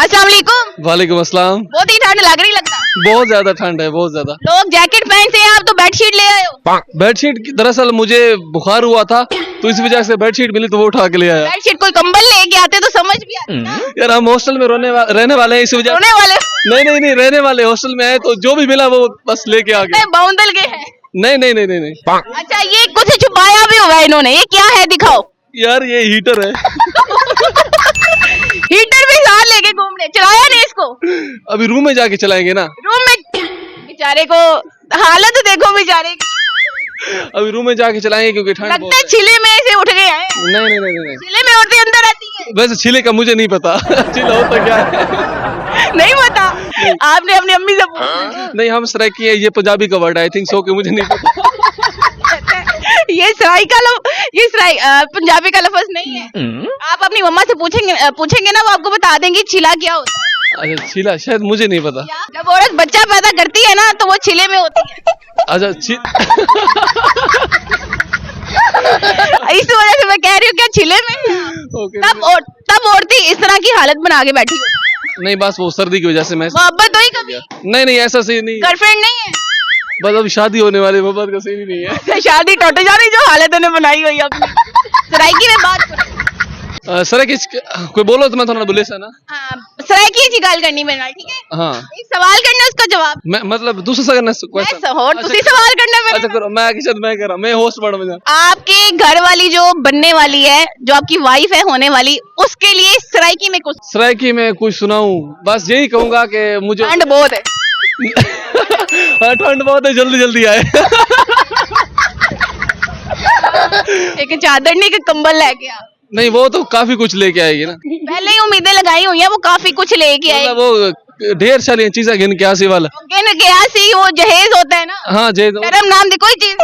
अस्सलाम वालेकुम। वालेकुम अस्सलाम। बहुत ही ठंड लग रही लगता। बहुत ज्यादा ठंड है, बहुत ज्यादा। लोग जैकेट पहनते हैं, आप तो बेडशीट ले आए हो। बेडशीट दरअसल मुझे बुखार हुआ था तो इस वजह से बेडशीट मिली तो वो उठा के ले आया। बेडशीट कोई कंबल लेके आते तो समझ भी आती ना। यार हम हॉस्टल में रहने वाले हैं, इस वजह रोने वाले नहीं रहने वाले हॉस्टल में आए तो जो भी मिला वो बस लेके आ गए। बाउंडल के हैं। नहीं। अच्छा, ये कुछ छुपाया भी हुआ है इन्होंने, ये क्या है दिखाओ। यार ये हीटर है। हीटर भी साथ लेके घूम रहे, चलाया नहीं इसको। अभी रूम में जाके चलाएंगे ना। रूम में बेचारे को हालत देखो बेचारे की। अभी रूम में जाके चलाएंगे क्योंकि ठंड लगता है छिले में से उठ गए हैं। नहीं। छिले में उठते अंदर आती है। वैसे छिले का मुझे नहीं पता। छिला होता क्या है नहीं पता, आपने अपनी अम्मी से पूछा। नहीं हम सराइकी है, ये पंजाबी का वर्ड आई थिंक सो कि मुझे नहीं पता। ये पंजाबी का लफ्ज नहीं है। आप अपनी मम्मा से पूछेंगे ना, वो आपको बता देंगी छिला क्या होता है। अच्छा छिला शायद मुझे नहीं पता। जब औरत बच्चा पैदा करती है ना तो वो छिले में होती है। अच्छा इस वजह से मैं कह रही हूँ क्या छिले में। तब औरतें इस तरह की हालत बना के बैठी हो। नहीं बस वो सर्दी की वजह से मैं मोहब्बत हुई कभी? नहीं ऐसा सही नहीं। गर्लफ्रेंड नहीं है? बस अभी शादी होने वाली, मोहब्बत का सही नहीं है। शादी टूट जा रही जो हालत उन्हें बनाई हुई अपनी। सराइकी में बात करो। सराइकी कोई बोलो तो मैं थोड़ा बोले सा ना। सराइकी की गल करनी मेरे नाल, ठीक है? हाँ एक सवाल करना उसका जवाब। मैं मतलब दूसरा सा करना क्वेश्चन। तुसी सवाल करना मेरे। अच्छा करो, मैं कर रहा, मैं होस्ट बन जा। आपके घर वाली जो बनने वाली है, जो आपकी वाइफ है होने वाली, उसके लिए सराइकी में कुछ सुनाऊं? बस यही कहूंगा कि मुझे ठंड बहुत है। हाँ ठंड बहुत है, जल्दी आए। एक चादर नहीं, एक कंबल लेके आ। नहीं वो तो काफी कुछ लेके आएगी ना। पहले ही उम्मीदें लगाई हुई है, वो काफी कुछ लेके आएगी। वो ढेर सारी चीजें गिन के आसी वाला। गिन के आसी, वो जहेज होता है ना। हाँ जहेज। शर्म नाम दी कोई चीज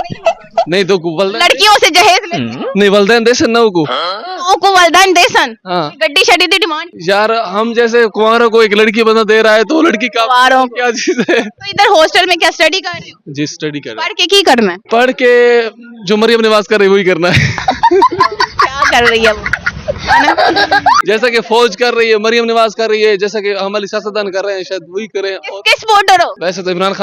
नहीं तो लड़कियों से जहेज लेते नहीं वल्दैन देसन ना को वल्दान देसन। हाँ गड्डी शड्डी दी डिमांड। यार हम जैसे कुंवारों को एक लड़की बंदा दे रहा है तो लड़की का क्या चीज है। तो इधर हॉस्टल में क्या स्टडी कर रहे हो? जी स्टडी कर रहे पढ़ के की करना है? पढ़ के जो मरियम नवाज कर रही है वही करना है। क्या कर रही है वो, है ना? जैसा कि फौज कर रही है, मरियम नवाज कर रही है, जैसा कि हमारी सियासतदान कर रहे हैं, शायद वही करें। किस सपोर्टर हो? वैसे तो इमरान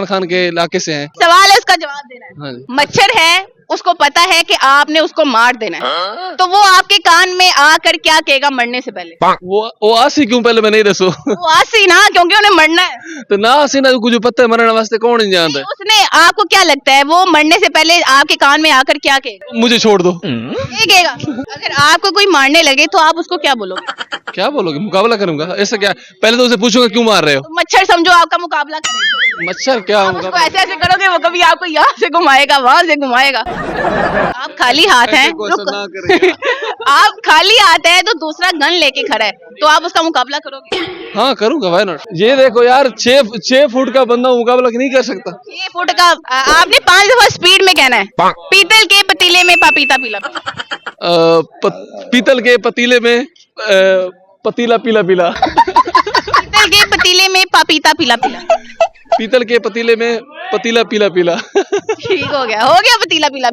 खान के इलाके से हैं। सवाल है, उसका जवाब देना है। हाँ जी। मच्छर है, उसको पता है कि आपने उसको मार देना है, तो वो आपके कान में आकर क्या कहेगा मरने से पहले? वो आसी क्यों पहले मैं नहीं दसो। वो आसी ना, क्योंकि उन्हें मरना है। तो ना आसी ना कुछ पता है मरने वास्ते कौन नहीं जानता है। उसने आपको क्या लगता है वो मरने से पहले आपके कान में आकर क्या कहेगा? मुझे छोड़ दो। ये कहेगा। अगर आपको कोई मारने लगे तो आप उसको क्या बोलोगे? क्या बोलोगे? मुकाबला करूंगा। ऐसा क्या? पहले तो उसे पूछूंगा क्यों मार रहे हो। तो मच्छर समझो आपका मुकाबला करेगा। मच्छर क्या आप उसको ऐसे करोगे, वो कभी आपको यहाँ से घुमाएगा, वहां से घुमाएगा। आप खाली हाथ हैं, आप खाली हाथ है तो दूसरा गन लेके खड़ा है, तो आप उसका मुकाबला करोगे? हाँ करूंगा, व्हाई नॉट। ये देखो यार 6 फुट का बंदा मुकाबला नहीं कर सकता। 6 फुट का। आपने 5 दफा स्पीड में कहना है। पीतल के पतीले में पपीता पीला। पीतल के पतीले में पतीला पीला। पीतल के पतीले में पपीता पीला। पीतल के पतीले में पतीला पीला। ठीक हो गया पतीला पीला।